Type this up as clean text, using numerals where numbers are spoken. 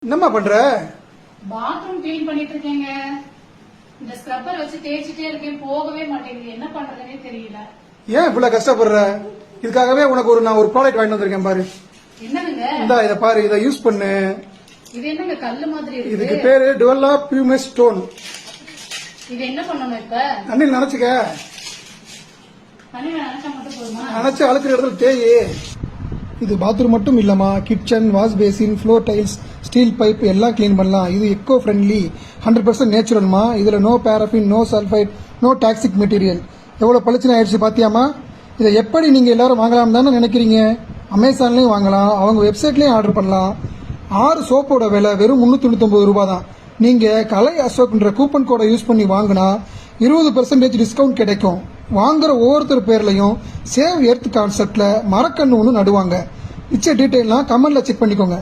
என்னம்மா பண்ற? Bathroom clean பண்ணிட்டு இருக்கேங்க. இந்த ஸ்க்ரப்பர் வச்சு தேய்ச்சிட்டே இருக்கேன், போகவே மாட்டேங்குது. என்ன பண்றதுனே தெரியல. ஏன் இவ்வளவு கஷ்டப்படுற? இதுக்காகவே உனக்கு நான் ஒரு ப்ராடக்ட் வாங்கிட்டு வந்திருக்கேன் பாரு. என்னங்க? இந்தா இத பாரு, இத யூஸ் பண்ணு. இது என்னங்க கல்லு மாதிரி இருக்கு? இதுக்கு பேரு டுவெல்லா பியூமஸ் ஸ்டோன். இது என்ன பண்ணணும் இப்ப? தண்ணியில் நினைச்சுக்க. தண்ணியில நினைச்சா மட்டும் போதுமா? நினைச்சு அழுக்கிற இடத்துல தேயி. இது பாத்ரூம் மட்டும் இல்லமா, kitchen, wash basin, floor tiles, steel pipe எல்லாம் கிளீன் பண்ணலாம். இது எக்கோ ஃப்ரெண்ட்லி, 100% நேச்சுரல்மா. இதுல no paraffin, no sulphite, no toxic material. எவ்வளவு பளிச்சுன்னு ஆயிடுச்சு பாத்தியாமா? இதை எப்படி நீங்க எல்லாரும் வாங்கலாம் தானே நினைக்கிறீங்க? அமேசான்லயும் வாங்கலாம், அவங்க வெப்சைட்லயும் ஆர்டர் பண்ணலாம். 6 சோப்போட விலை வெறும் 399 ரூபாய் தான். நீங்க கலை அசோக்ன்ற கூப்பன் கோடை யூஸ் பண்ணி வாங்கினா 20% டிஸ்கவுண்ட் கிடைக்கும். வாங்குற ஒவ்வொருத்தர் பேர்லயும் சேவ் எர்த் கான்செப்ட்ல மரக்கண்ணு ஒன்று நடுவாங்க. மிச்ச டீட்டெயிலாம் கமெண்ட்ல செக் பண்ணிக்கோங்க.